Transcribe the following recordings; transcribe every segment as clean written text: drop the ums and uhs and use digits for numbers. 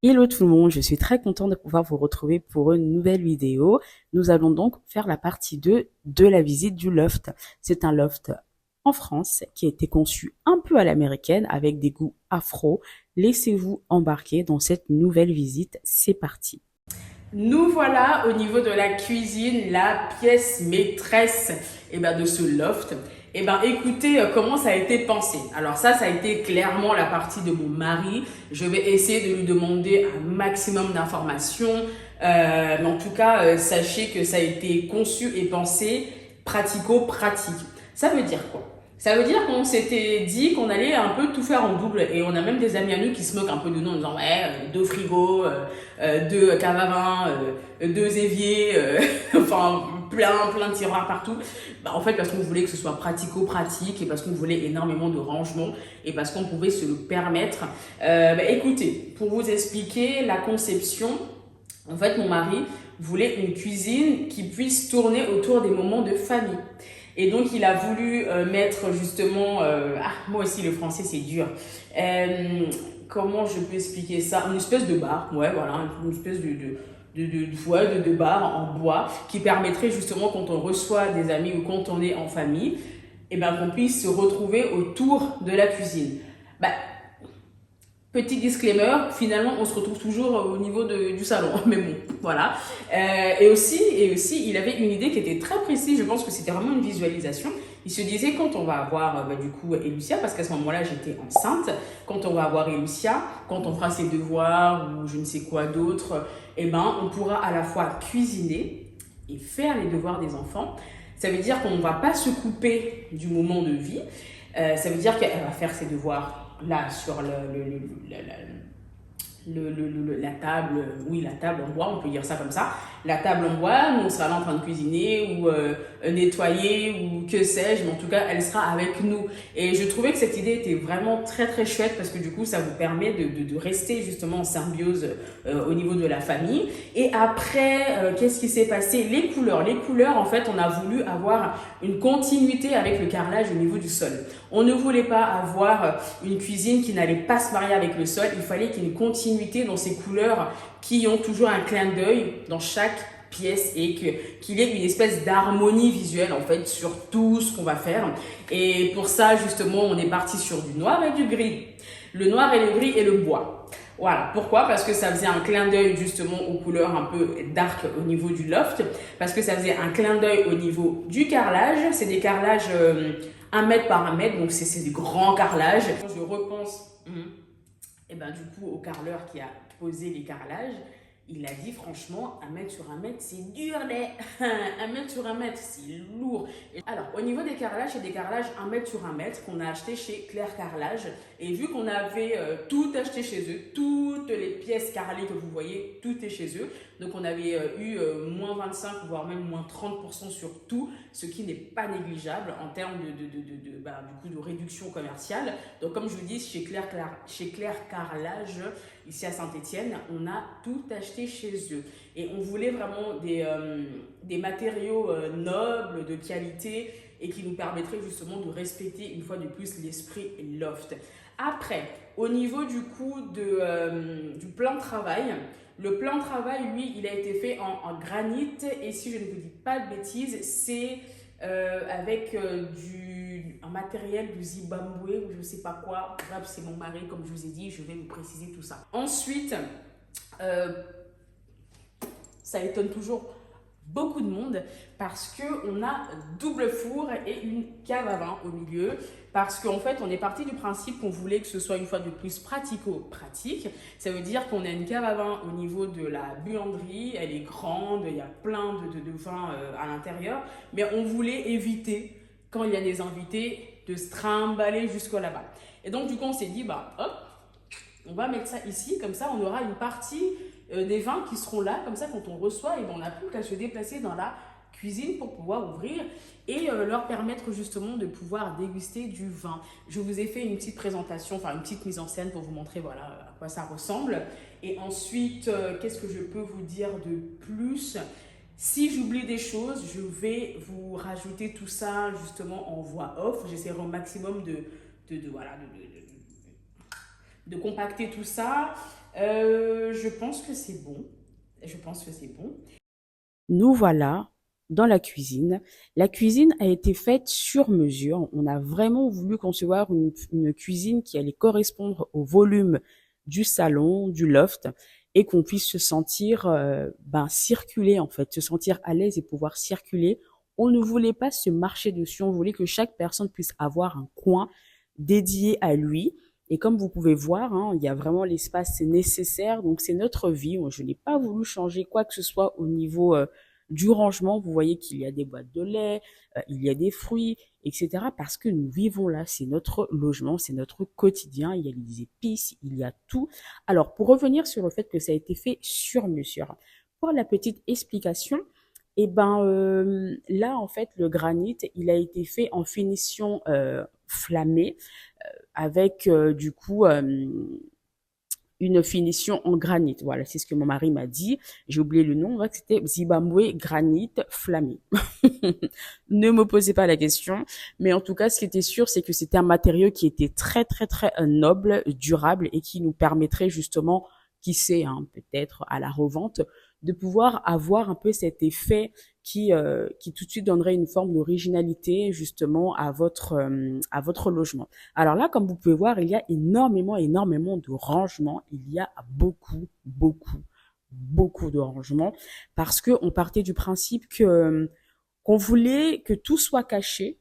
Hello tout le monde, je suis très contente de pouvoir vous retrouver pour une nouvelle vidéo. Nous allons donc faire la partie 2 de la visite du loft. C'est un loft en France qui a été conçu un peu à l'américaine avec des goûts afro. Laissez-vous embarquer dans cette nouvelle visite, c'est parti. Nous voilà au niveau de la cuisine, la pièce maîtresse de ce loft. Écoutez comment ça a été pensé. Alors ça a été clairement la partie de mon mari. Je vais essayer de lui demander un maximum d'informations. Mais en tout cas, sachez que ça a été conçu et pensé pratico-pratique. Ça veut dire quoi? Ça veut dire qu'on s'était dit qu'on allait un peu tout faire en double et on a même des amis à nous qui se moquent un peu de nous en disant ouais, deux frigos, deux caves à vin, deux éviers, enfin plein de tiroirs partout. En fait, parce qu'on voulait que ce soit pratico-pratique et parce qu'on voulait énormément de rangement et parce qu'on pouvait se le permettre. Écoutez, pour vous expliquer la conception, en fait, mon mari voulait une cuisine qui puisse tourner autour des moments de famille. Et donc, il a voulu mettre justement... moi aussi, le français, c'est dur. Comment je peux expliquer ça? Une espèce de bar, ouais, voilà, une espèce de bar en bois qui permettrait justement, quand on reçoit des amis ou quand on est en famille, qu'on puisse se retrouver autour de la cuisine. Bah, Petit disclaimer, finalement, on se retrouve toujours au niveau du salon. Mais bon, voilà. Et aussi, il avait une idée qui était très précise. Je pense que c'était vraiment une visualisation. Il se disait, quand on va avoir du coup Elucia, parce qu'à ce moment-là, j'étais enceinte, quand on va avoir Elucia, quand on fera ses devoirs ou je ne sais quoi d'autre, on pourra à la fois cuisiner et faire les devoirs des enfants. Ça veut dire qu'on ne va pas se couper du moment de vie. Ça veut dire qu'elle va faire ses devoirs là sur la table, oui, la table en bois, on peut dire ça comme ça. La table en bois, nous on sera là en train de cuisiner ou nettoyer ou que sais-je, mais en tout cas elle sera avec nous. Et je trouvais que cette idée était vraiment très chouette parce que du coup ça vous permet de rester justement en symbiose au niveau de la famille. Et après, qu'est-ce qui s'est passé? Les couleurs, en fait, on a voulu avoir une continuité avec le carrelage au niveau du sol. On ne voulait pas avoir une cuisine qui n'allait pas se marier avec le sol. Il fallait qu'il y ait une continuité dans ces couleurs qui ont toujours un clin d'œil dans chaque pièce et qu'il y ait une espèce d'harmonie visuelle en fait sur tout ce qu'on va faire. Et pour ça, justement, on est parti sur du noir et du gris. Le noir et le gris et le bois. Voilà. Pourquoi? Parce que ça faisait un clin d'œil justement aux couleurs un peu dark au niveau du loft. Parce que ça faisait un clin d'œil au niveau du carrelage. C'est des carrelages 1 mètre par 1 mètre. Donc c'est des grands carrelages. Quand je repense du coup au carreleur qui a posé les carrelages, il a dit franchement, 1 mètre sur 1 mètre, c'est dur, les 1 mètre sur 1 mètre, c'est lourd. Alors, au niveau des carrelages, c'est des carrelages 1 mètre sur 1 mètre qu'on a acheté chez Claire Carrelage. Et vu qu'on avait tout acheté chez eux, toutes les pièces carrelées que vous voyez, tout est chez eux. Donc, on avait eu moins 25, voire même moins 30% sur tout, ce qui n'est pas négligeable en termes du coup, de réduction commerciale. Donc, comme je vous dis, chez Claire Carrelage, ici à Saint-Étienne, on a tout acheté chez eux. Et on voulait vraiment des matériaux nobles, de qualité, et qui nous permettraient justement de respecter une fois de plus l'esprit loft. Après, au niveau du coup du plan de travail, le plan de travail, lui, il a été fait en granit, et si je ne vous dis pas de bêtises, c'est avec un matériel du Zimbabwe ou je ne sais pas quoi. Bref, c'est mon mari, comme je vous ai dit, je vais vous préciser tout ça. Ensuite, euh, ça étonne toujours beaucoup de monde parce qu'on a double four et une cave à vin au milieu, parce qu'en fait on est parti du principe qu'on voulait que ce soit une fois de plus pratico-pratique. Ça veut dire qu'on a une cave à vin au niveau de la buanderie, elle est grande, il y a plein de vins à l'intérieur, mais on voulait éviter, quand il y a des invités, de se trimballer jusqu'au là-bas. Et donc du coup on s'est dit, hop, on va mettre ça ici, comme ça on aura une partie des vins qui seront là, comme ça quand on reçoit, on n'a plus qu'à se déplacer dans la cuisine pour pouvoir ouvrir et leur permettre justement de pouvoir déguster du vin. Je vous ai fait une petite présentation, enfin une petite mise en scène pour vous montrer voilà à quoi ça ressemble. Et ensuite, qu'est-ce que je peux vous dire de plus? Si j'oublie des choses, je vais vous rajouter tout ça justement en voix off. J'essaierai au maximum voilà, de compacter tout ça. Je pense que c'est bon. Je pense que c'est bon. Nous voilà dans la cuisine. La cuisine a été faite sur mesure. On a vraiment voulu concevoir une cuisine qui allait correspondre au volume du salon, du loft, et qu'on puisse se sentir circuler en fait, se sentir à l'aise et pouvoir circuler. On ne voulait pas se marcher dessus, on voulait que chaque personne puisse avoir un coin dédié à lui. Et comme vous pouvez voir, hein, il y a vraiment l'espace nécessaire. Donc c'est notre vie. Moi, je n'ai pas voulu changer quoi que ce soit au niveau du rangement. Vous voyez qu'il y a des boîtes de lait, il y a des fruits, etc. Parce que nous vivons là, c'est notre logement, c'est notre quotidien. Il y a les épices, il y a tout. Alors, pour revenir sur le fait que ça a été fait sur mesure, pour la petite explication, là, en fait, le granit, il a été fait en finition flammée avec une finition en granit. Voilà, c'est ce que mon mari m'a dit. J'ai oublié le nom, c'était Zimbabwe granit flammé. Ne me posez pas la question, mais en tout cas, ce qui était sûr, c'est que c'était un matériau qui était très très très noble, durable et qui nous permettrait justement, qui sait, hein, peut-être à la revente, de pouvoir avoir un peu cet effet qui tout de suite donnerait une forme d'originalité justement à votre logement. Alors là, comme vous pouvez voir, il y a énormément de rangements. Il y a beaucoup de rangements parce que on partait du principe que qu'on voulait que tout soit caché,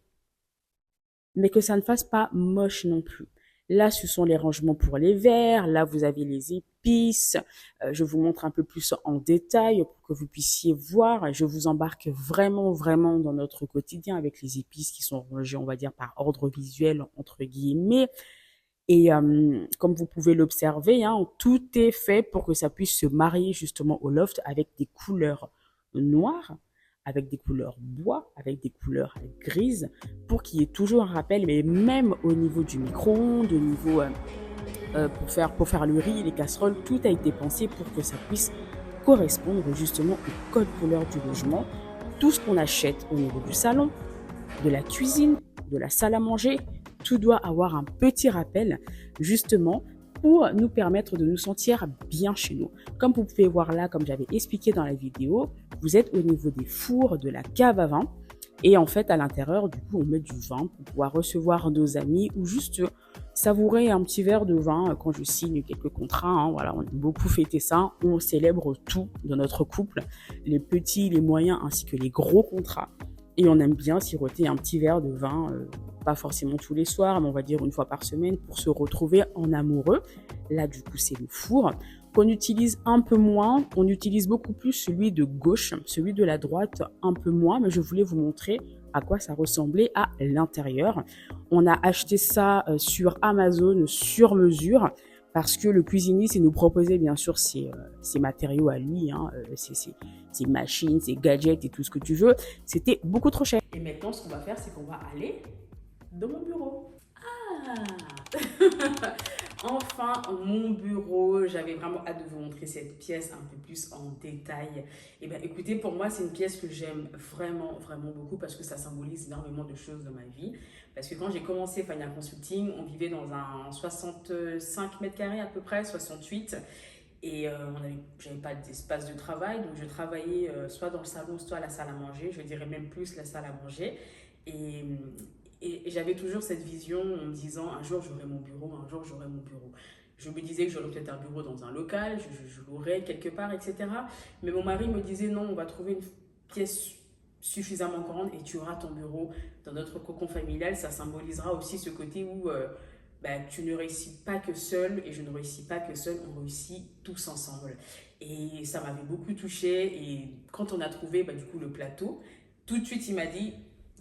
mais que ça ne fasse pas moche non plus. Là, ce sont les rangements pour les verres. Là, vous avez les épices. Je vous montre un peu plus en détail pour que vous puissiez voir. Je vous embarque vraiment dans notre quotidien avec les épices qui sont rangées, on va dire, par ordre visuel, entre guillemets. Et comme vous pouvez l'observer, hein, tout est fait pour que ça puisse se marier justement au loft avec des couleurs noires, avec des couleurs bois, avec des couleurs grises, pour qu'il y ait toujours un rappel, mais même au niveau du micro-ondes, au niveau pour faire le riz, les casseroles, tout a été pensé pour que ça puisse correspondre justement au code couleur du logement. Tout ce qu'on achète au niveau du salon, de la cuisine, de la salle à manger, tout doit avoir un petit rappel justement pour nous permettre de nous sentir bien chez nous. Comme vous pouvez voir là, comme j'avais expliqué dans la vidéo, vous êtes au niveau des fours, de la cave à vin. Et en fait, à l'intérieur, du coup, on met du vin pour pouvoir recevoir nos amis ou juste savourer un petit verre de vin quand je signe quelques contrats. Hein, voilà, on aime beaucoup fêter ça. On célèbre tout dans notre couple, les petits, les moyens ainsi que les gros contrats. Et on aime bien siroter un petit verre de vin, pas forcément tous les soirs, mais on va dire une fois par semaine pour se retrouver en amoureux. Là, du coup, c'est le four qu'on utilise un peu moins. On utilise beaucoup plus celui de gauche, celui de la droite un peu moins, mais je voulais vous montrer à quoi ça ressemblait à l'intérieur. On a acheté ça sur Amazon sur mesure parce que le cuisinier s'est nous proposé bien sûr ses matériaux à lui, hein, ses machines, ses gadgets et tout ce que tu veux. C'était beaucoup trop cher. Et maintenant, ce qu'on va faire, c'est qu'on va aller dans mon bureau. Ah Enfin, mon bureau, j'avais vraiment hâte de vous montrer cette pièce un peu plus en détail. Et bien écoutez, pour moi, c'est une pièce que j'aime vraiment beaucoup parce que ça symbolise énormément de choses dans ma vie. Parce que quand j'ai commencé Fania Consulting, on vivait dans un 65 mètres carrés à peu près, 68. Et j'avais pas d'espace de travail, donc je travaillais soit dans le salon, soit à la salle à manger. Je dirais même plus la salle à manger. Et, et j'avais toujours cette vision en me disant un jour j'aurai mon bureau, un jour j'aurai mon bureau. Je me disais que j'aurais peut-être un bureau dans un local, je l'aurais quelque part, etc. Mais mon mari me disait non, on va trouver une pièce suffisamment grande et tu auras ton bureau dans notre cocon familial. Ça symbolisera aussi ce côté où tu ne réussis pas que seul et je ne réussis pas que seul, on réussit tous ensemble. Et ça m'avait beaucoup touchée. Et quand on a trouvé du coup le plateau, tout de suite il m'a dit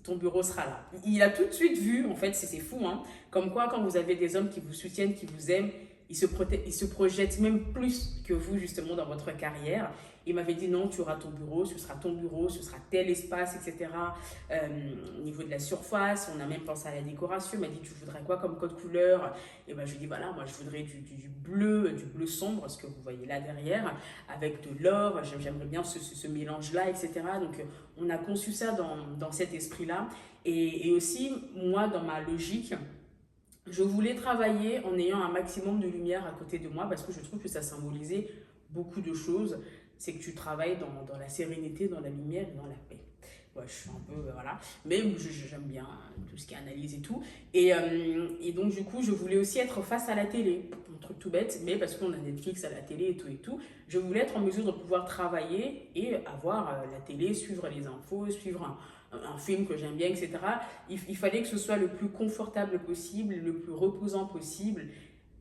ton bureau sera là. Il a tout de suite vu, en fait, c'est fou, hein, comme quoi quand vous avez des hommes qui vous soutiennent, qui vous aiment, ils se projettent même plus que vous justement dans votre carrière. Il m'avait dit non, tu auras ton bureau, ce sera ton bureau, ce sera tel espace, etc. Au niveau de la surface, on a même pensé à la décoration. Il m'a dit tu voudrais quoi comme code couleur? Et je lui ai dit voilà, moi je voudrais du bleu sombre, ce que vous voyez là derrière, avec de l'or. J'aimerais bien ce mélange-là, etc. Donc on a conçu ça dans cet esprit-là. Et aussi, moi, dans ma logique, Je voulais travailler en ayant un maximum de lumière à côté de moi parce que je trouve que ça symbolisait beaucoup de choses. C'est que tu travailles dans la sérénité, dans la lumière et dans la paix. Ouais, je suis un peu, voilà. Mais j'aime bien tout ce qui est analyse et tout. Et donc, du coup, je voulais aussi être face à la télé. Un truc tout bête, mais parce qu'on a Netflix à la télé et tout et tout. Je voulais être en mesure de pouvoir travailler et avoir la télé, suivre les infos, suivre un film que j'aime bien, etc. Il fallait que ce soit le plus confortable possible, le plus reposant possible,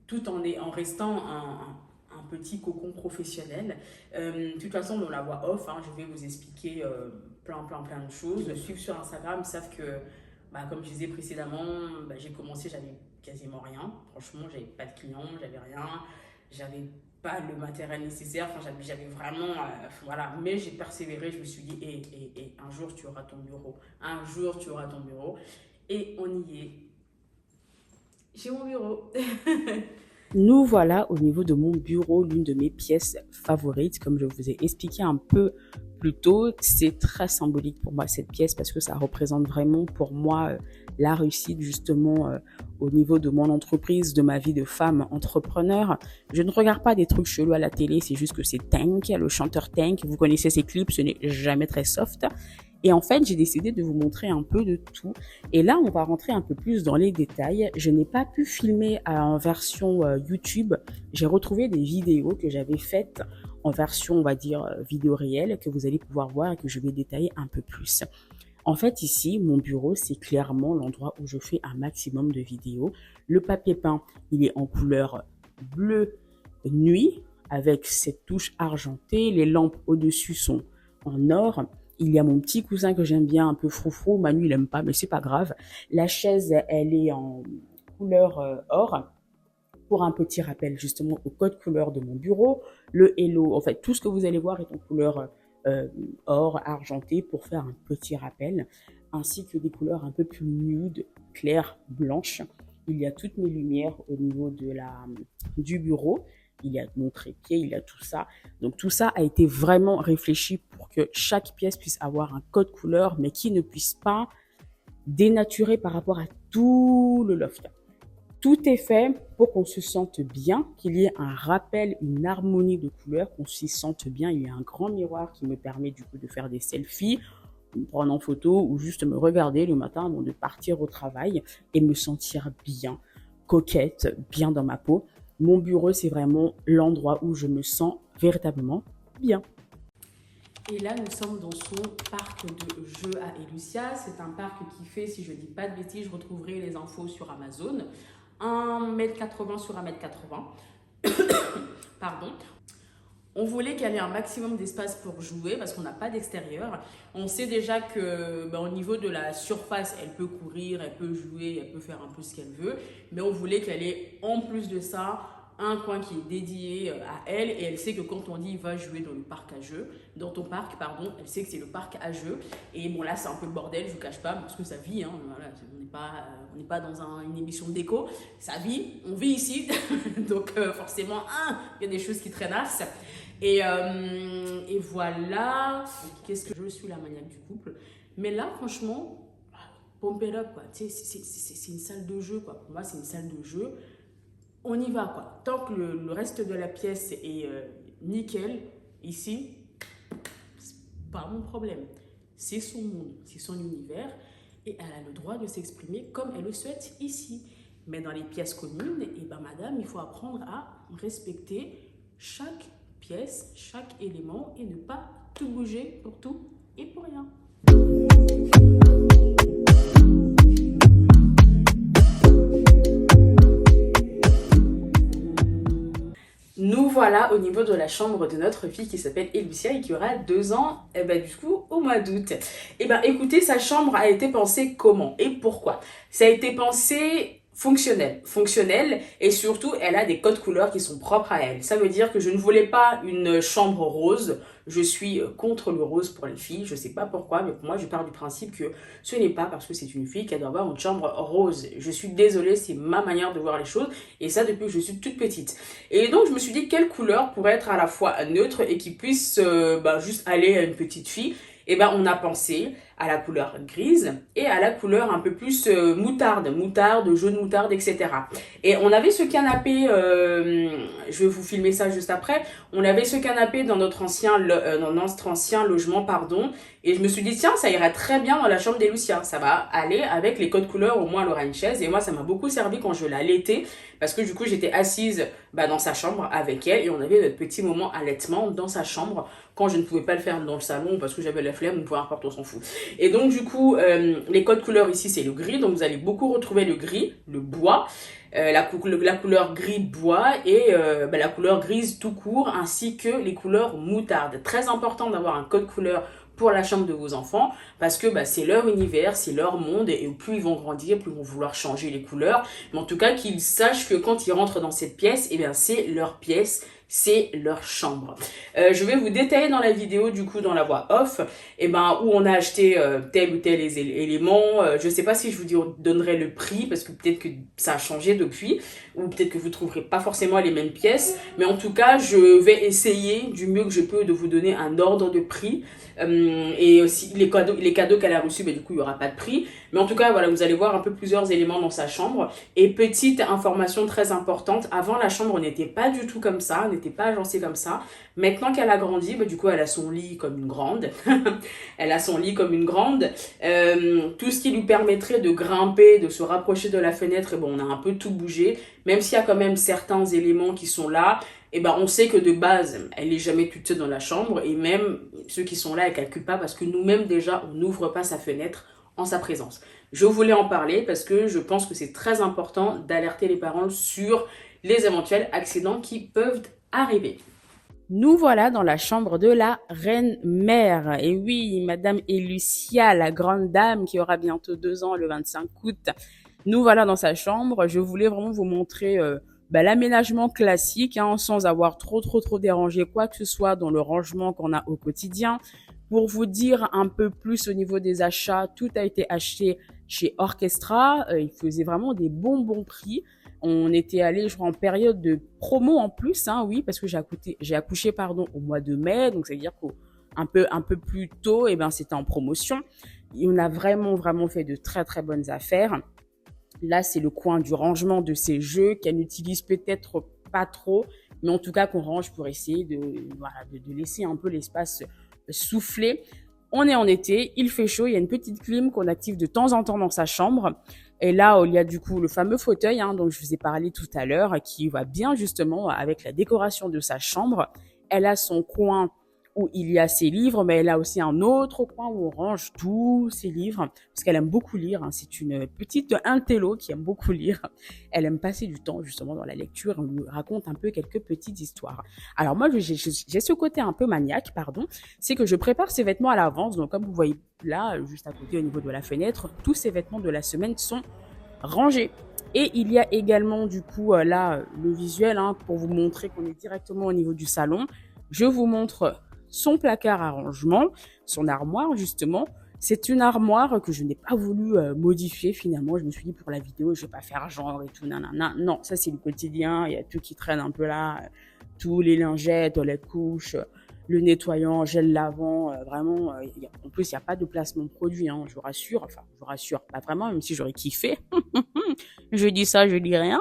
tout en restant un petit cocon professionnel. De toute façon, dans la voix off, hein, je vais vous expliquer plein de choses. Me suivent sur Instagram, ils savent que, bah, comme je disais précédemment, bah, j'ai commencé, j'avais quasiment rien. Franchement, j'avais pas de clients, j'avais rien. J'avais pas le matériel nécessaire, enfin, j'avais vraiment, voilà, mais j'ai persévéré, je me suis dit, un jour tu auras ton bureau, un jour tu auras ton bureau, et on y est, j'ai mon bureau. Nous voilà au niveau de mon bureau, l'une de mes pièces favorites. Comme je vous ai expliqué un peu plus tôt, c'est très symbolique pour moi cette pièce parce que ça représente vraiment pour moi la réussite justement au niveau de mon entreprise, de ma vie de femme entrepreneur. Je ne regarde pas des trucs chelous à la télé, c'est juste que c'est Tank, le chanteur Tank. Vous connaissez ses clips, ce n'est jamais très soft. Et en fait, j'ai décidé de vous montrer un peu de tout. Et là, on va rentrer un peu plus dans les détails. Je n'ai pas pu filmer en version YouTube. J'ai retrouvé des vidéos que j'avais faites en version, on va dire, vidéo réelle, que vous allez pouvoir voir et que je vais détailler un peu plus. En fait, ici, mon bureau, c'est clairement l'endroit où je fais un maximum de vidéos. Le papier peint, il est en couleur bleu nuit, avec cette touche argentée. Les lampes au-dessus sont en or. Il y a mon petit cousin que j'aime bien, un peu froufrou. Manu, il aime pas, mais c'est pas grave. La chaise, elle est en couleur or pour un petit rappel justement au code couleur de mon bureau. Le hello, en fait, tout ce que vous allez voir est en couleur or, argenté pour faire un petit rappel, ainsi que des couleurs un peu plus nude, claires, blanches. Il y a toutes mes lumières au niveau du bureau. Il y a mon trépied, il y a tout ça. Donc tout ça a été vraiment réfléchi pour que chaque pièce puisse avoir un code couleur, mais qui ne puisse pas dénaturer par rapport à tout le loft. Tout est fait pour qu'on se sente bien, qu'il y ait un rappel, une harmonie de couleurs, qu'on s'y sente bien. Il y a un grand miroir qui me permet du coup de faire des selfies, me prendre en photo ou juste me regarder le matin avant de partir au travail et me sentir bien, coquette, bien dans ma peau. Mon bureau, c'est vraiment l'endroit où je me sens véritablement bien. Et là, nous sommes dans son parc de jeux à Elucia. C'est un parc qui fait, si je ne dis pas de bêtises, je retrouverai les infos sur Amazon. 1,80 m sur 1,80 m. Pardon. On voulait qu'il y ait un maximum d'espace pour jouer parce qu'on n'a pas d'extérieur. On sait déjà que au niveau de la surface, elle peut courir, elle peut jouer, elle peut faire un peu ce qu'elle veut. Mais on voulait qu'elle ait en plus de ça un coin qui est dédié à elle et elle sait que quand on dit va jouer dans le parc à jeux, dans ton parc, pardon, elle sait que c'est le parc à jeux. Et bon là c'est un peu le bordel, je vous cache pas, parce que ça vit, hein, voilà, on n'est pas dans une émission de déco, ça vit, on vit ici, donc forcément, il y a des choses qui traînassent. Et voilà, qu'est-ce que je suis la maniaque du couple. Mais là franchement, pump it up quoi, c'est une salle de jeu quoi, pour moi c'est une salle de jeu. On y va quoi. Tant que le reste de la pièce est nickel, ici, c'est pas mon problème. C'est son monde, c'est son univers et elle a le droit de s'exprimer comme elle le souhaite ici. Mais dans les pièces communes, madame, il faut apprendre à respecter chaque pièce, chaque élément et ne pas tout bouger pour tout et pour rien. Nous voilà au niveau de la chambre de notre fille qui s'appelle Elucia et qui aura 2 ans, du coup, au mois d'août. Écoutez, sa chambre a été pensée comment et pourquoi? Ça a été pensé fonctionnel et surtout, elle a des codes couleurs qui sont propres à elle. Ça veut dire que je ne voulais pas une chambre rose. Je suis contre le rose pour les filles. Je sais pas pourquoi, mais pour moi, je pars du principe que ce n'est pas parce que c'est une fille qu'elle doit avoir une chambre rose. Je suis désolée, c'est ma manière de voir les choses et ça depuis que je suis toute petite. Et donc, je me suis dit quelle couleur pourrait être à la fois neutre et qui puisse juste aller à une petite fille. On a pensé à la couleur grise et à la couleur un peu plus moutarde, jaune moutarde, etc. Et on avait ce canapé, je vais vous filmer ça juste après, on avait ce canapé dans dans notre ancien logement, pardon, et je me suis dit, tiens, ça irait très bien dans la chambre d'Elucia, ça va aller avec les codes couleurs, au moins elle aura une chaise, et moi ça m'a beaucoup servi quand je l'allaitais, parce que du coup j'étais assise dans sa chambre avec elle, et on avait notre petit moment allaitement dans sa chambre, quand je ne pouvais pas le faire dans le salon, parce que j'avais la flemme, ou peu importe, on s'en fout. Et donc du coup, les codes couleurs ici c'est le gris, donc vous allez beaucoup retrouver le gris, le bois, la couleur gris bois et la couleur grise tout court, ainsi que les couleurs moutarde. Très important d'avoir un code couleur pour la chambre de vos enfants, parce que c'est leur univers, c'est leur monde, et plus ils vont grandir, plus ils vont vouloir changer les couleurs. Mais en tout cas, qu'ils sachent que quand ils rentrent dans cette pièce, c'est leur pièce, c'est leur chambre. Je vais vous détailler dans la vidéo, du coup, dans la voix off, où on a acheté tel ou tel élément. Je sais pas si je vous donnerai le prix, parce que peut-être que ça a changé depuis, ou peut-être que vous trouverez pas forcément les mêmes pièces. Mais en tout cas, je vais essayer du mieux que je peux de vous donner un ordre de prix. Et aussi les cadeaux qu'elle a reçus, du coup il n'y aura pas de prix, mais en tout cas voilà, vous allez voir un peu plusieurs éléments dans sa chambre. Et petite information très importante, avant la chambre n'était pas du tout comme ça, n'était pas agencée comme ça. Maintenant qu'elle a grandi, du coup elle a son lit comme une grande elle a son lit comme une grande, tout ce qui lui permettrait de grimper, de se rapprocher de la fenêtre, on a un peu tout bougé, même s'il y a quand même certains éléments qui sont là. On sait que de base, elle n'est jamais toute seule dans la chambre, et même ceux qui sont là, elle ne calculent pas, parce que nous-mêmes déjà, on n'ouvre pas sa fenêtre en sa présence. Je voulais en parler parce que je pense que c'est très important d'alerter les parents sur les éventuels accidents qui peuvent arriver. Nous voilà dans la chambre de la reine-mère. Et oui, Madame Elucia, la grande dame qui aura bientôt 2 ans le 25 août. Nous voilà dans sa chambre. Je voulais vraiment vous montrer l'aménagement classique, sans avoir trop dérangé quoi que ce soit dans le rangement qu'on a au quotidien. Pour vous dire un peu plus au niveau des achats, tout a été acheté chez Orchestra. Il faisait vraiment des bons prix. On était allé, je crois, en période de promo en plus, oui, parce que j'ai accouché au mois de mai, donc c'est-à-dire qu'un peu plus tôt, c'était en promotion. Et on a vraiment fait de très bonnes affaires. Là, c'est le coin du rangement de ces jeux qu'elle n'utilise peut-être pas trop, mais en tout cas qu'on range pour essayer de laisser un peu l'espace souffler. On est en été, il fait chaud, il y a une petite clim qu'on active de temps en temps dans sa chambre. Et là, il y a du coup le fameux fauteuil dont je vous ai parlé tout à l'heure, qui va bien justement avec la décoration de sa chambre. Elle a son coin où il y a ses livres, mais elle a aussi un autre coin où on range tous ses livres, parce qu'elle aime beaucoup lire. C'est une petite intello qui aime beaucoup lire. Elle aime passer du temps justement dans la lecture. On lui raconte un peu quelques petites histoires. Alors moi, j'ai ce côté un peu maniaque, c'est que je prépare ses vêtements à l'avance. Donc comme vous voyez là, juste à côté au niveau de la fenêtre, tous ses vêtements de la semaine sont rangés. Et il y a également du coup là le visuel pour vous montrer qu'on est directement au niveau du salon. Je vous montre son placard à rangement, son armoire justement. C'est une armoire que je n'ai pas voulu modifier finalement. Je me suis dit pour la vidéo, je vais pas faire genre et tout, nanana. Non, ça c'est le quotidien. Il y a tout qui traîne un peu là, tous les lingettes, les couches, le nettoyant, gel lavant. Vraiment, en plus il n'y a pas de placement de produit. Je vous rassure. Enfin, je vous rassure, pas vraiment, même si j'aurais kiffé. Je dis ça, je dis rien.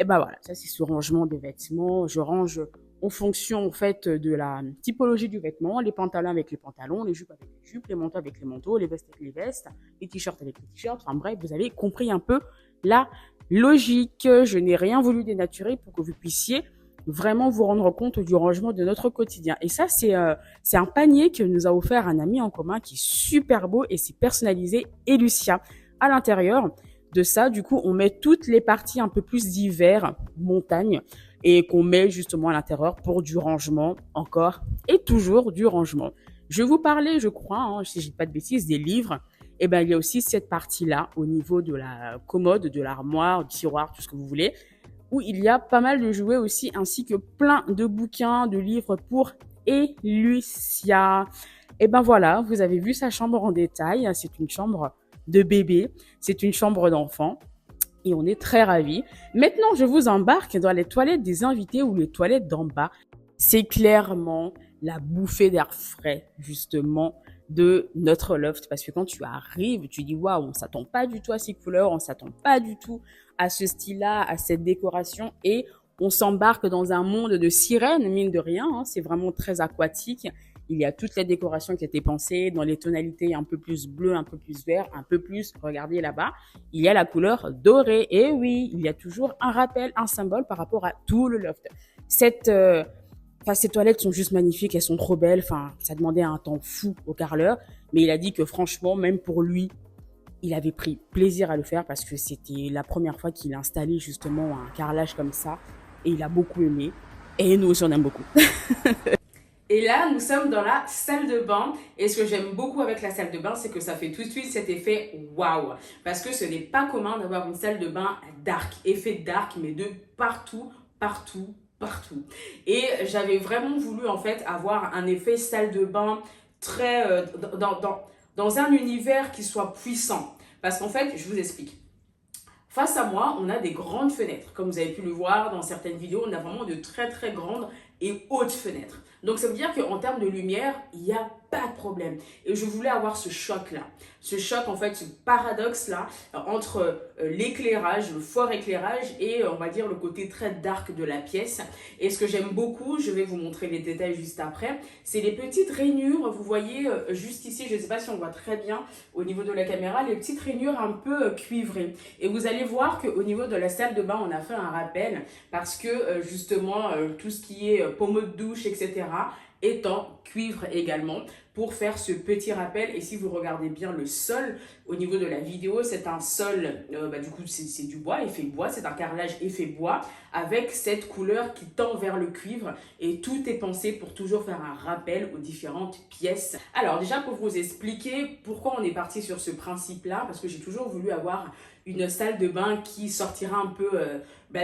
Et voilà, ça c'est ce rangement des vêtements. Je range en fonction en fait de la typologie du vêtement, les pantalons avec les pantalons, les jupes avec les jupes, les manteaux avec les manteaux, les vestes avec les vestes, les t-shirts avec les t-shirts. Enfin bref, vous avez compris un peu la logique. Je n'ai rien voulu dénaturer pour que vous puissiez vraiment vous rendre compte du rangement de notre quotidien. Et ça, c'est un panier que nous a offert un ami en commun qui est super beau et c'est personnalisé Elucia. À l'intérieur de ça, du coup, on met toutes les parties un peu plus d'hiver, montagne, et qu'on met justement à l'intérieur pour du rangement, encore et toujours du rangement. Je vous parlais, je crois, si je dis pas de bêtises, des livres. Il y a aussi cette partie-là au niveau de la commode, de l'armoire, du tiroir, tout ce que vous voulez, où il y a pas mal de jouets aussi, ainsi que plein de bouquins, de livres pour Elucia. Voilà, vous avez vu sa chambre en détail. C'est une chambre de bébé, c'est une chambre d'enfant. Et on est très ravis. Maintenant, je vous embarque dans les toilettes des invités ou les toilettes d'en bas. C'est clairement la bouffée d'air frais, justement, de notre loft. Parce que quand tu arrives, tu dis waouh, on s'attend pas du tout à ces couleurs, on s'attend pas du tout à ce style-là, à cette décoration, et on s'embarque dans un monde de sirènes, mine de rien, hein. C'est vraiment très aquatique. Il y a toute la décoration qui a été pensée dans les tonalités un peu plus bleu, un peu plus vert, un peu plus, regardez là-bas, il y a la couleur dorée. Et oui, il y a toujours un rappel, un symbole par rapport à tout le loft. Ces toilettes sont juste magnifiques, elles sont trop belles. Enfin, ça demandait un temps fou au carreleur, mais il a dit que franchement, même pour lui, il avait pris plaisir à le faire parce que c'était la première fois qu'il installait justement un carrelage comme ça, et il a beaucoup aimé. Et nous aussi, on aime beaucoup. Et là, nous sommes dans la salle de bain. Et ce que j'aime beaucoup avec la salle de bain, c'est que ça fait tout de suite cet effet waouh. Parce que ce n'est pas commun d'avoir une salle de bain dark. Effet dark, mais de partout, partout, partout. Et j'avais vraiment voulu en fait avoir un effet salle de bain très dans un univers qui soit puissant. Parce qu'en fait, je vous explique. Face à moi, on a des grandes fenêtres. Comme vous avez pu le voir dans certaines vidéos, on a vraiment de très très grandes et hautes fenêtres. Donc ça veut dire qu'en termes de lumière, il n'y a pas de problème. Et je voulais avoir ce choc-là. Ce choc, en fait, ce paradoxe-là entre l'éclairage, le fort éclairage et on va dire le côté très dark de la pièce. Et ce que j'aime beaucoup, je vais vous montrer les détails juste après, c'est les petites rainures. Vous voyez juste ici, je ne sais pas si on voit très bien au niveau de la caméra, les petites rainures un peu cuivrées. Et vous allez voir qu'au niveau de la salle de bain, on a fait un rappel parce que justement, tout ce qui est pommeau de douche, etc., est en cuivre également pour faire ce petit rappel. Et si vous regardez bien le sol au niveau de la vidéo, c'est un sol, du coup c'est du bois, effet bois, c'est un carrelage effet bois avec cette couleur qui tend vers le cuivre, et tout est pensé pour toujours faire un rappel aux différentes pièces. Alors déjà, pour vous expliquer pourquoi on est parti sur ce principe là, parce que j'ai toujours voulu avoir une salle de bain qui sortira un peu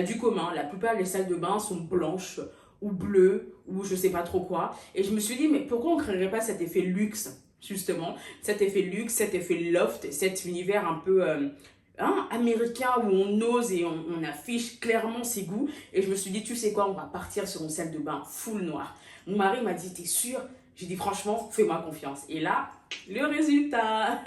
du commun. La plupart des salles de bain sont blanches ou bleu, ou je sais pas trop quoi. Et je me suis dit, mais pourquoi on ne créerait pas cet effet luxe, justement, cet effet luxe, cet effet loft, cet univers un peu américain où on ose et on affiche clairement ses goûts. Et je me suis dit, tu sais quoi, on va partir sur une salle de bain full noir. Mon mari m'a dit, t'es sûr? J'ai dit, franchement, fais-moi confiance. Et là, le résultat.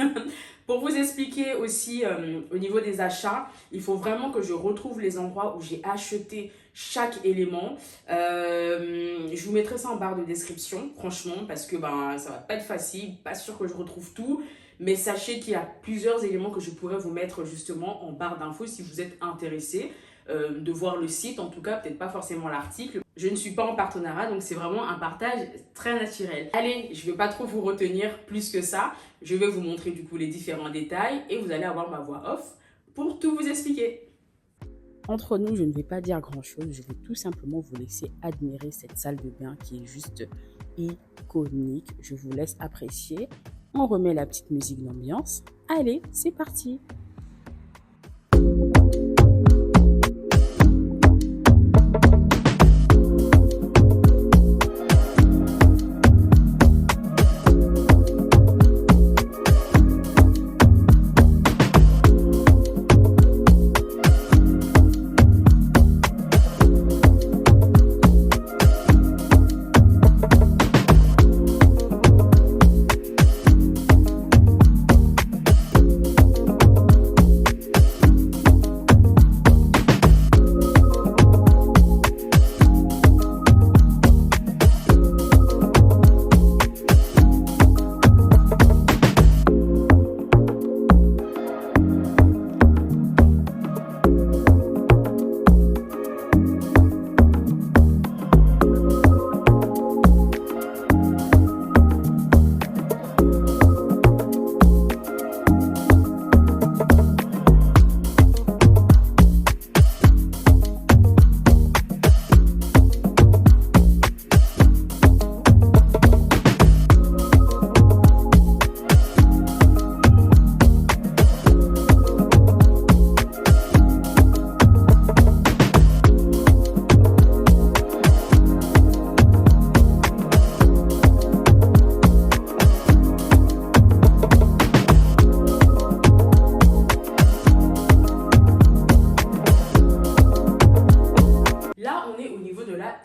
Pour vous expliquer aussi au niveau des achats, il faut vraiment que je retrouve les endroits où j'ai acheté chaque élément. Je vous mettrai ça en barre de description, franchement, parce que ça va pas être facile, pas sûr que je retrouve tout. Mais sachez qu'il y a plusieurs éléments que je pourrais vous mettre justement en barre d'infos si vous êtes intéressé de voir le site, en tout cas peut-être pas forcément l'article. Je ne suis pas en partenariat, donc c'est vraiment un partage très naturel. Allez, je ne vais pas trop vous retenir plus que ça. Je vais vous montrer du coup les différents détails et vous allez avoir ma voix off pour tout vous expliquer. Entre nous, je ne vais pas dire grand-chose. Je vais tout simplement vous laisser admirer cette salle de bain qui est juste iconique. Je vous laisse apprécier. On remet la petite musique d'ambiance. Allez, c'est parti!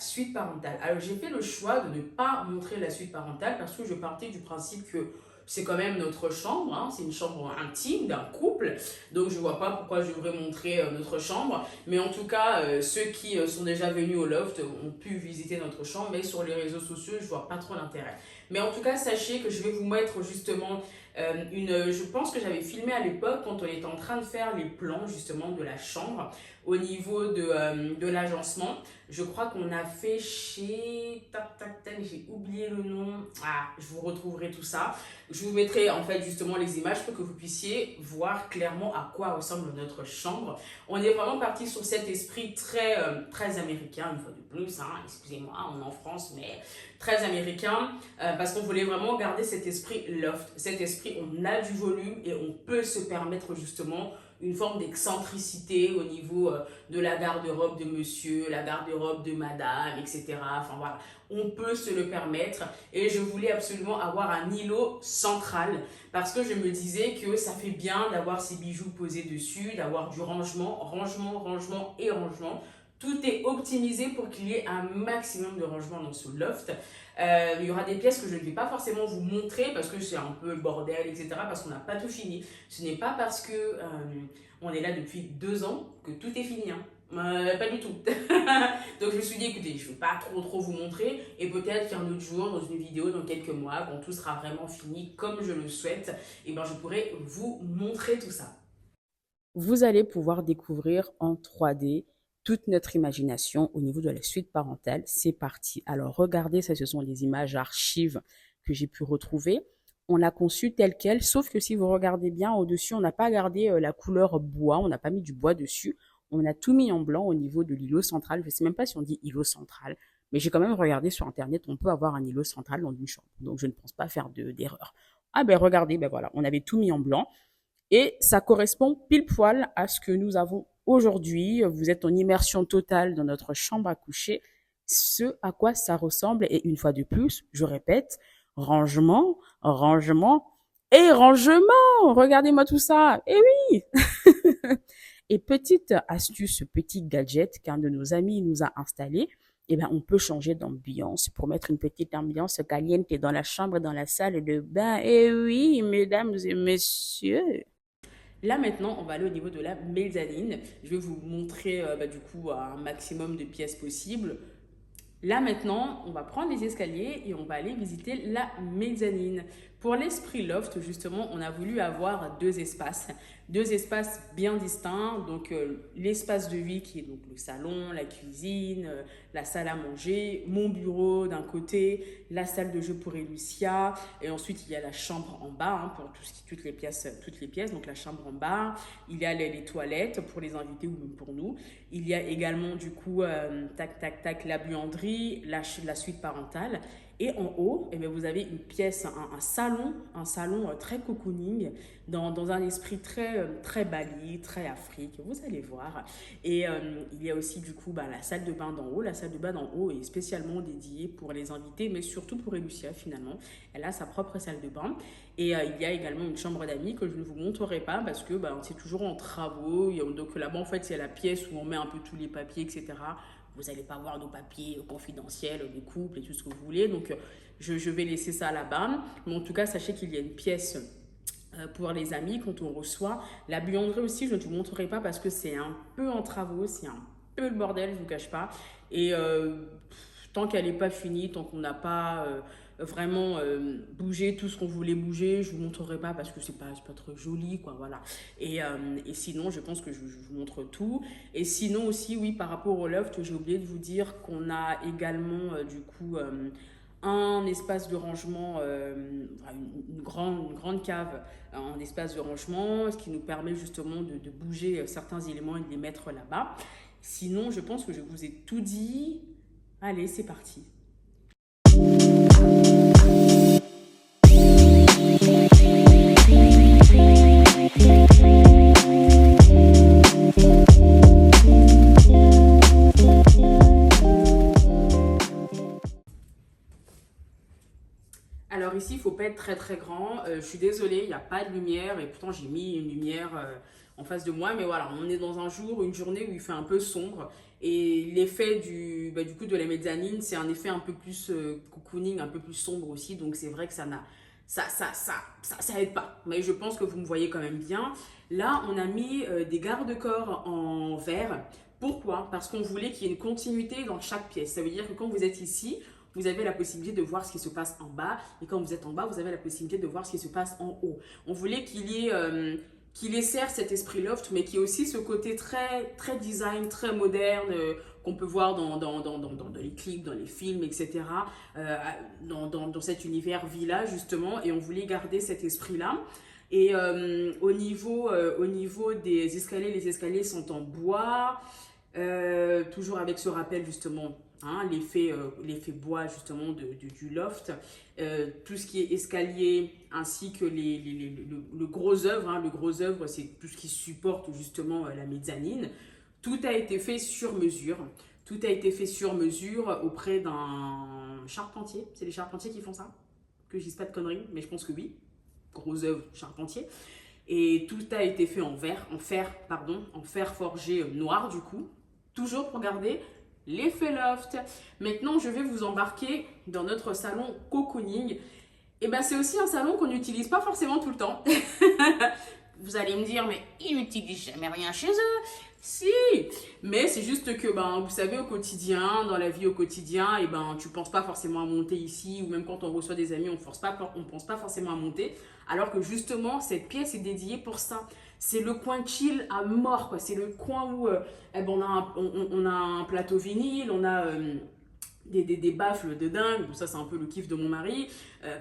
Suite parentale. Alors j'ai fait le choix de ne pas montrer la suite parentale parce que je partais du principe que c'est quand même notre chambre, hein, c'est une chambre intime d'un couple, donc je vois pas pourquoi je devrais montrer notre chambre. Mais en tout cas, ceux qui sont déjà venus au loft ont pu visiter notre chambre, mais sur les réseaux sociaux, je vois pas trop l'intérêt. Mais en tout cas, sachez que je vais vous mettre justement je pense que j'avais filmé à l'époque quand on était en train de faire les plans justement de la chambre au niveau de l'agencement. Je crois qu'on a fait chez... Tac, tac, tac, j'ai oublié le nom. Ah, je vous retrouverai tout ça. Je vous mettrai en fait justement les images pour que vous puissiez voir clairement à quoi ressemble notre chambre. On est vraiment parti sur cet esprit très américain, une fois de plus. Hein, excusez-moi, on est en France, mais très américain. Parce qu'on voulait vraiment garder cet esprit loft. Cet esprit, on a du volume et on peut se permettre justement une forme d'excentricité au niveau de la garde-robe de monsieur, la garde-robe de madame, etc. Enfin voilà, on peut se le permettre et je voulais absolument avoir un îlot central parce que je me disais que ça fait bien d'avoir ces bijoux posés dessus, d'avoir du rangement et rangement. Tout est optimisé pour qu'il y ait un maximum de rangement dans ce loft. Il y aura des pièces que je ne vais pas forcément vous montrer parce que c'est un peu le bordel, etc. Parce qu'on n'a pas tout fini. Ce n'est pas parce que on est là depuis 2 ans que tout est fini. Hein. Pas du tout. Donc je me suis dit, écoutez, je ne vais pas trop vous montrer. Et peut-être qu'un autre jour, dans une vidéo, dans quelques mois, quand tout sera vraiment fini comme je le souhaite, et ben, je pourrai vous montrer tout ça. Vous allez pouvoir découvrir en 3D toute notre imagination au niveau de la suite parentale. C'est parti. Alors regardez, ça ce sont des images archives que j'ai pu retrouver. On l'a conçu tel quel, sauf que si vous regardez bien au-dessus, on n'a pas gardé la couleur bois, on n'a pas mis du bois dessus. On a tout mis en blanc au niveau de l'îlot central. Je ne sais même pas si on dit îlot central, mais j'ai quand même regardé sur Internet, on peut avoir un îlot central dans une chambre. Donc je ne pense pas faire d'erreur. Ah ben regardez, ben voilà, on avait tout mis en blanc. Et ça correspond pile poil à ce que nous avons aujourd'hui. Vous êtes en immersion totale dans notre chambre à coucher, ce à quoi ça ressemble. Et une fois de plus, je répète, rangement et rangement. Regardez-moi tout ça. Eh oui. Et petite astuce, petit gadget qu'un de nos amis nous a installé, eh ben, on peut changer d'ambiance pour mettre une petite ambiance caliente dans la chambre, dans la salle de bain. Eh oui, mesdames et messieurs. Là maintenant, on va aller au niveau de la mezzanine. Je vais vous montrer du coup un maximum de pièces possibles. Là maintenant, on va prendre les escaliers et on va aller visiter la mezzanine. Pour l'esprit loft, justement, on a voulu avoir deux espaces bien distincts. Donc l'espace de vie qui est donc le salon, la cuisine, la salle à manger, mon bureau d'un côté, la salle de jeu pour Elucia, et ensuite il y a la chambre en bas hein, pour toutes les pièces. Donc la chambre en bas, il y a les toilettes pour les invités ou même pour nous. Il y a également du coup la buanderie, la suite parentale. Et en haut, eh bien, vous avez une pièce, un salon très cocooning, dans un esprit très Bali, très Afrique, vous allez voir. Et il y a aussi du coup la salle de bain d'en haut. La salle de bain d'en haut est spécialement dédiée pour les invités, mais surtout pour Elucia finalement. Elle a sa propre salle de bain. Et il y a également une chambre d'amis que je ne vous montrerai pas parce que c'est toujours en travaux. Donc là-bas, en fait, c'est la pièce où on met un peu tous les papiers, etc. Vous n'allez pas voir nos papiers confidentiels de couple et tout ce que vous voulez. Donc, je vais laisser ça là-bas. Mais en tout cas, sachez qu'il y a une pièce pour les amis quand on reçoit. La buanderie aussi, je ne vous montrerai pas parce que c'est un peu en travaux, c'est un peu le bordel, je ne vous cache pas. Et tant qu'elle n'est pas finie, tant qu'on n'a pas vraiment bougé tout ce qu'on voulait bouger, je ne vous montrerai pas parce que c'est pas très joli, quoi, voilà. Et sinon, je pense que je vous montre tout. Et sinon aussi, oui, par rapport au loft, j'ai oublié de vous dire qu'on a également du coup un espace de rangement, une grande cave en espace de rangement, ce qui nous permet justement de bouger certains éléments et de les mettre là-bas. Sinon, je pense que je vous ai tout dit. Allez, c'est parti. Alors ici, il ne faut pas être très grand. Je suis désolée, il n'y a pas de lumière et pourtant j'ai mis une lumière en face de moi. Mais voilà, on est dans une journée où il fait un peu sombre. Et l'effet du coup de la mezzanine, c'est un effet un peu plus cocooning, un peu plus sombre aussi. Donc c'est vrai que ça ça aide pas. Mais je pense que vous me voyez quand même bien. Là, on a mis des garde-corps en verre. Pourquoi? Parce qu'on voulait qu'il y ait une continuité dans chaque pièce. Ça veut dire que quand vous êtes ici, vous avez la possibilité de voir ce qui se passe en bas. Et quand vous êtes en bas, vous avez la possibilité de voir ce qui se passe en haut. On voulait qu'il ait certes cet esprit loft, mais qu'il y ait aussi ce côté très design, très moderne, qu'on peut voir dans les clips, dans les films, etc. Dans cet univers villa, justement. Et on voulait garder cet esprit-là. Et au niveau des escaliers, les escaliers sont en bois, toujours avec ce rappel justement, hein, l'effet bois justement du loft. Tout ce qui est escalier ainsi que le gros œuvre, hein, le gros œuvre c'est tout ce qui supporte justement la mezzanine. Tout a été fait sur mesure. Tout a été fait sur mesure auprès d'un charpentier. C'est les charpentiers qui font ça? Que je dise pas de conneries, mais je pense que oui. Gros œuvre charpentier. Et tout a été fait en fer forgé noir du coup. Toujours pour garder l'effet loft. Maintenant, je vais vous embarquer dans notre salon cocooning. Et ben, c'est aussi un salon qu'on n'utilise pas forcément tout le temps. Vous allez me dire, mais ils n'utilisent jamais rien chez eux. Si, mais c'est juste que, ben, vous savez, au quotidien, dans la vie au quotidien, et ben, tu ne penses pas forcément à monter ici, ou même quand on reçoit des amis, on ne pense pas forcément à monter. Alors que justement, cette pièce est dédiée pour ça. C'est le coin chill à mort, quoi. C'est le coin où eh ben, on a un plateau vinyle, on a des baffles de dingue. Bon, ça, c'est un peu le kiff de mon mari.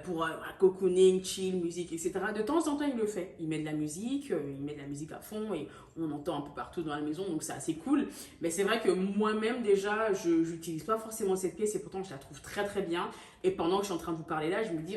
Pour cocooning, chill, musique, etc. De temps en temps, il le fait. Il met de la musique à fond et on entend un peu partout dans la maison, donc c'est assez cool. Mais c'est vrai que moi-même, déjà, je n'utilise pas forcément cette pièce et pourtant, je la trouve très, très bien. Et pendant que je suis en train de vous parler là, je me dis,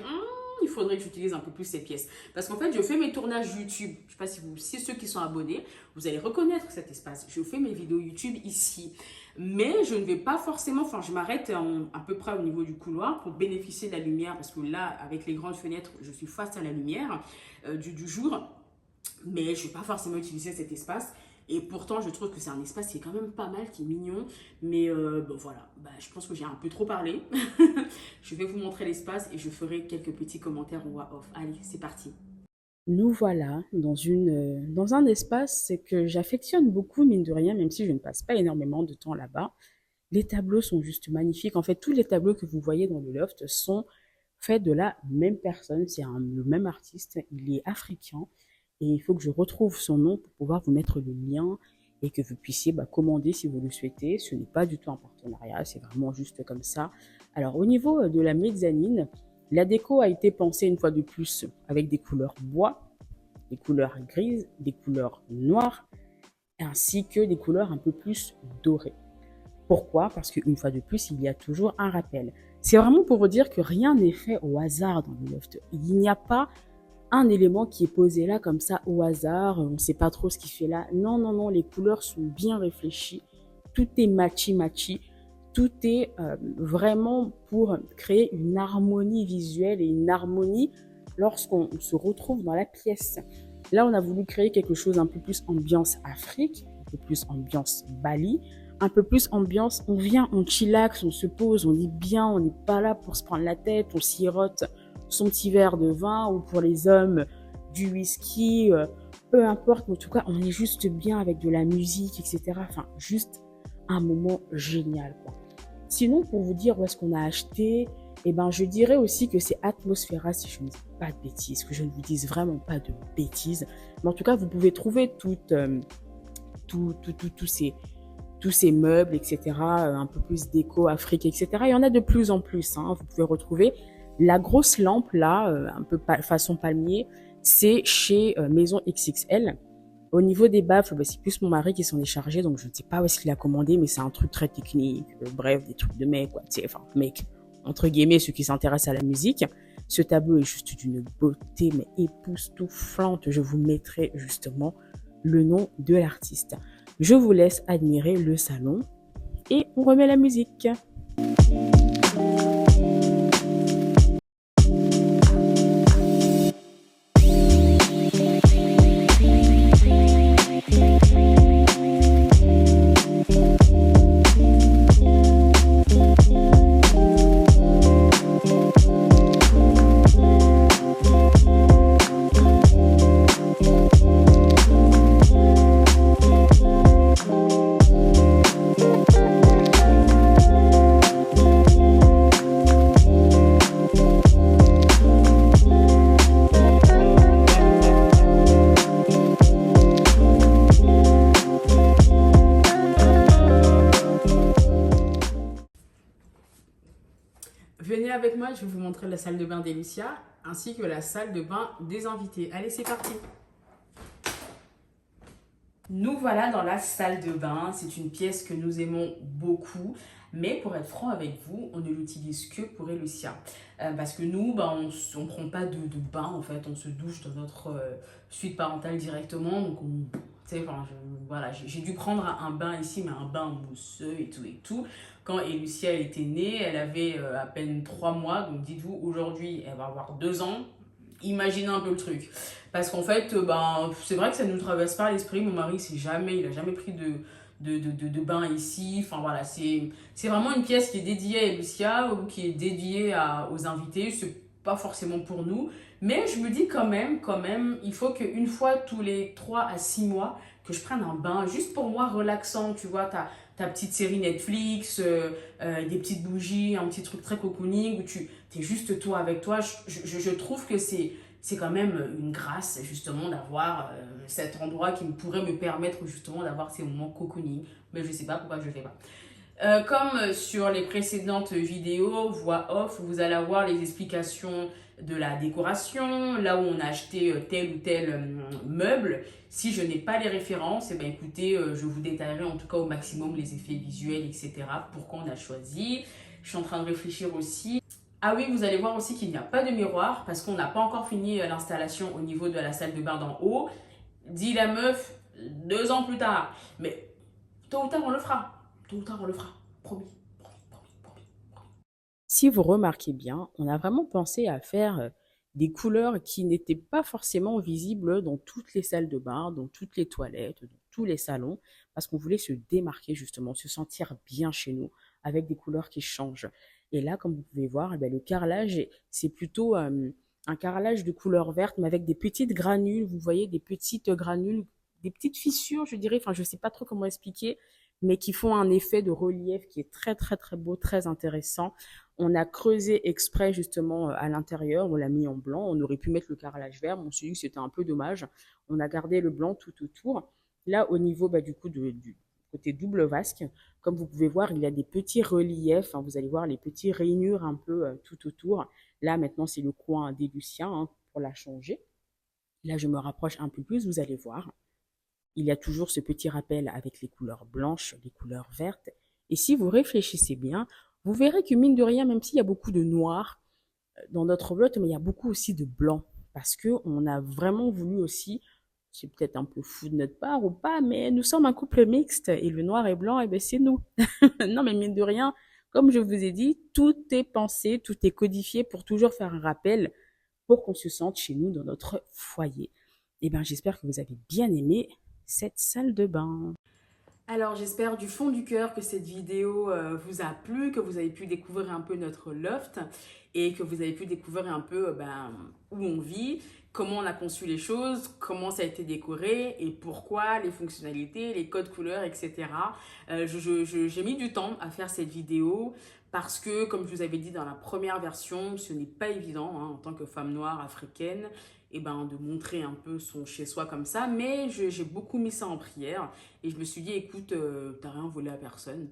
il faudrait que j'utilise un peu plus ces pièces. Parce qu'en fait, je fais mes tournages YouTube. Je ne sais pas si ceux qui sont abonnés, vous allez reconnaître cet espace. Je fais mes vidéos YouTube ici. Mais je ne vais pas forcément, enfin je m'arrête à peu près au niveau du couloir pour bénéficier de la lumière. Parce que là, avec les grandes fenêtres, je suis face à la lumière du jour. Mais je ne vais pas forcément utiliser cet espace. Et pourtant, je trouve que c'est un espace qui est quand même pas mal, qui est mignon. Mais bon, voilà, je pense que j'ai un peu trop parlé. Je vais vous montrer l'espace et je ferai quelques petits commentaires en voix off. Allez, c'est parti. Nous voilà dans un espace que j'affectionne beaucoup, mine de rien, même si je ne passe pas énormément de temps là-bas. Les tableaux sont juste magnifiques. En fait, tous les tableaux que vous voyez dans le loft sont faits de la même personne. C'est le même artiste. Il est africain. Et il faut que je retrouve son nom pour pouvoir vous mettre le lien et que vous puissiez commander si vous le souhaitez. Ce n'est pas du tout un partenariat, c'est vraiment juste comme ça. Alors, au niveau de la mezzanine, la déco a été pensée une fois de plus avec des couleurs bois, des couleurs grises, des couleurs noires, ainsi que des couleurs un peu plus dorées. Pourquoi? Parce qu'une fois de plus, il y a toujours un rappel. C'est vraiment pour vous dire que rien n'est fait au hasard dans le loft. Il n'y a pas un élément qui est posé là comme ça au hasard, on ne sait pas trop ce qu'il fait là. Non, non, non, les couleurs sont bien réfléchies, tout est matchy, tout est vraiment pour créer une harmonie visuelle et une harmonie lorsqu'on se retrouve dans la pièce. Là, on a voulu créer quelque chose un peu plus ambiance Afrique, un peu plus ambiance Bali, un peu plus ambiance, on vient, on chillaxe, on se pose, on est bien, on n'est pas là pour se prendre la tête, on sirote son petit verre de vin ou pour les hommes du whisky, peu importe, mais en tout cas on est juste bien avec de la musique, etc. Enfin, juste un moment génial, quoi. Sinon, pour vous dire où est-ce qu'on a acheté, je dirais aussi que c'est Atmosfera, si je ne dis pas de bêtises, que je ne vous dise vraiment pas de bêtises, mais en tout cas vous pouvez trouver tous ces meubles, etc., un peu plus déco, Afrique, etc. Il y en a de plus en plus, hein, vous pouvez retrouver. La grosse lampe, là, un peu façon palmier, c'est chez Maison XXL. Au niveau des baffles, c'est plus mon mari qui s'en est chargé, donc je ne sais pas où est-ce qu'il a commandé, mais c'est un truc très technique. Bref, des trucs de mec, quoi. Enfin, mec, entre guillemets, ceux qui s'intéressent à la musique. Ce tableau est juste d'une beauté, mais époustouflante. Je vous mettrai justement le nom de l'artiste. Je vous laisse admirer le salon et on remet la musique. avec moi, je vais vous montrer la salle de bain des Lucia ainsi que la salle de bain des invités. Allez, c'est parti! Nous voilà dans la salle de bain. C'est une pièce que nous aimons beaucoup. Mais pour être franc avec vous, on ne l'utilise que pour Elucia. Parce que nous, on ne prend pas de bain en fait. On se douche dans notre suite parentale directement. Donc, voilà, j'ai dû prendre un bain ici, mais un bain mousseux et tout et tout. Quand Elucia était née, elle avait à peine 3 mois. Donc, dites-vous, aujourd'hui, elle va avoir 2 ans. Imaginez un peu le truc. Parce qu'en fait, c'est vrai que ça ne nous traverse pas l'esprit. Mon mari, il a jamais pris de bain ici. Enfin voilà, c'est vraiment une pièce qui est dédiée à Lucia ou qui est dédiée aux invités. C'est pas forcément pour nous. Mais je me dis quand même, il faut qu'une fois tous les 3 à 6 mois, que je prenne un bain, juste pour moi, relaxant. Tu vois, ta petite série Netflix, des petites bougies, un petit truc très cocooning, où t'es juste toi avec toi. Je trouve que c'est quand même une grâce justement d'avoir cet endroit qui pourrait me permettre justement d'avoir ces moments cocooning. Mais je sais pas pourquoi je le fais pas. Comme sur les précédentes vidéos, voix off, vous allez avoir les explications de la décoration, là où on a acheté tel ou tel meuble. Si je n'ai pas les références, écoutez, je vous détaillerai en tout cas au maximum les effets visuels, etc. Pourquoi on a choisi. Je suis en train de réfléchir aussi. Ah oui, vous allez voir aussi qu'il n'y a pas de miroir parce qu'on n'a pas encore fini l'installation au niveau de la salle de bain d'en haut. Dit la meuf, 2 ans plus tard. Mais tôt ou tard, on le fera. Tôt ou tard, on le fera. Promis, promis, promis, promis, promis. Si vous remarquez bien, on a vraiment pensé à faire des couleurs qui n'étaient pas forcément visibles dans toutes les salles de bain, dans toutes les toilettes, dans tous les salons, parce qu'on voulait se démarquer justement, se sentir bien chez nous, avec des couleurs qui changent. Et là, comme vous pouvez voir, le carrelage, c'est plutôt un carrelage de couleur verte, mais avec des petites granules, vous voyez, des petites granules, des petites fissures, je dirais, enfin, je ne sais pas trop comment expliquer, mais qui font un effet de relief qui est très, très, très beau, très intéressant. On a creusé exprès justement à l'intérieur, on l'a mis en blanc. On aurait pu mettre le carrelage vert, mais on s'est dit que c'était un peu dommage. On a gardé le blanc tout autour. Là, au niveau du coup du côté double vasque, comme vous pouvez voir, il y a des petits reliefs. Vous allez voir les petits rainures un peu tout autour. Là, maintenant, c'est le coin des Luciens pour la changer. Là, je me rapproche un peu plus, vous allez voir. Il y a toujours ce petit rappel avec les couleurs blanches, les couleurs vertes. Et si vous réfléchissez bien, vous verrez que mine de rien, même s'il y a beaucoup de noir dans notre roulotte, mais il y a beaucoup aussi de blanc. Parce qu'on a vraiment voulu aussi, c'est peut-être un peu fou de notre part ou pas, mais nous sommes un couple mixte et le noir et blanc, c'est nous. Non, mais mine de rien, comme je vous ai dit, tout est pensé, tout est codifié pour toujours faire un rappel pour qu'on se sente chez nous dans notre foyer. J'espère que vous avez bien aimé cette salle de bain. Alors j'espère du fond du cœur que cette vidéo vous a plu, que vous avez pu découvrir un peu notre loft et que vous avez pu découvrir un peu où on vit, comment on a conçu les choses, comment ça a été décoré et pourquoi, les fonctionnalités, les codes couleurs, etc. J'ai mis du temps à faire cette vidéo parce que, comme je vous avais dit dans la première version, ce n'est pas évident en tant que femme noire africaine de montrer un peu son chez-soi comme ça, mais j'ai beaucoup mis ça en prière et je me suis dit, écoute, t'as rien volé à personne,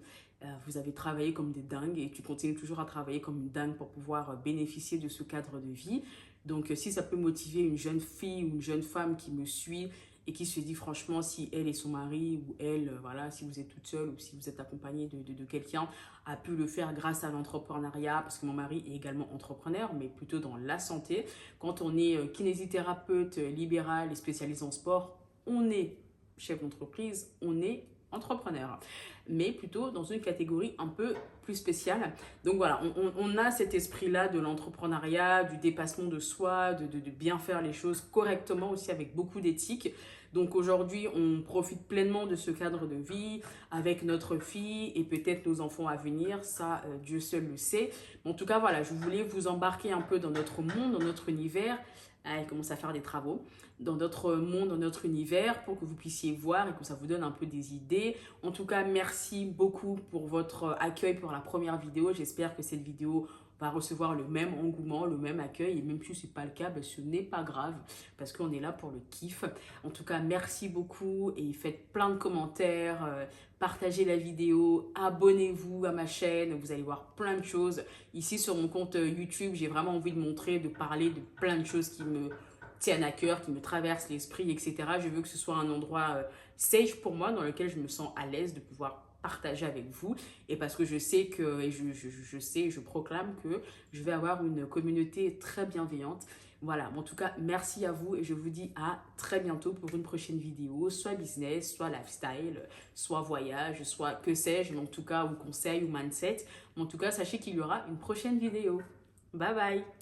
vous avez travaillé comme des dingues et tu continues toujours à travailler comme une dingue pour pouvoir bénéficier de ce cadre de vie. Donc si ça peut motiver une jeune fille ou une jeune femme qui me suit et qui se dit franchement, si elle et son mari ou elle, voilà, si vous êtes toute seule ou si vous êtes accompagnée de quelqu'un, a pu le faire grâce à l'entrepreneuriat, parce que mon mari est également entrepreneur, mais plutôt dans la santé. Quand on est kinésithérapeute libéral et spécialisé en sport, on est chef d'entreprise, on est entrepreneur, mais plutôt dans une catégorie un peu plus spéciale. Donc voilà, on a cet esprit-là de l'entrepreneuriat, du dépassement de soi, de bien faire les choses correctement aussi avec beaucoup d'éthique. Donc aujourd'hui, on profite pleinement de ce cadre de vie avec notre fille et peut-être nos enfants à venir. Ça, Dieu seul le sait. Mais en tout cas, voilà, je voulais vous embarquer un peu dans notre monde, dans notre univers. Elle commence à faire des travaux dans notre monde, dans notre univers pour que vous puissiez voir et que ça vous donne un peu des idées. En tout cas, merci beaucoup pour votre accueil pour la première vidéo. J'espère que cette vidéo va recevoir le même engouement, le même accueil. Et même si ce n'est pas le cas, ben, ce n'est pas grave parce qu'on est là pour le kiff. En tout cas, merci beaucoup et faites plein de commentaires, partagez la vidéo, abonnez-vous à ma chaîne, vous allez voir plein de choses. Ici sur mon compte YouTube, j'ai vraiment envie de montrer, de parler de plein de choses qui me tiennent à cœur, qui me traversent l'esprit, etc. Je veux que ce soit un endroit safe pour moi, dans lequel je me sens à l'aise de pouvoir partager avec vous, et parce que je sais que, et je sais, je proclame que je vais avoir une communauté très bienveillante. Voilà, en tout cas, merci à vous et je vous dis à très bientôt pour une prochaine vidéo, soit business, soit lifestyle, soit voyage, soit que sais-je, mais en tout cas, ou conseil ou mindset. En tout cas, sachez qu'il y aura une prochaine vidéo. Bye bye!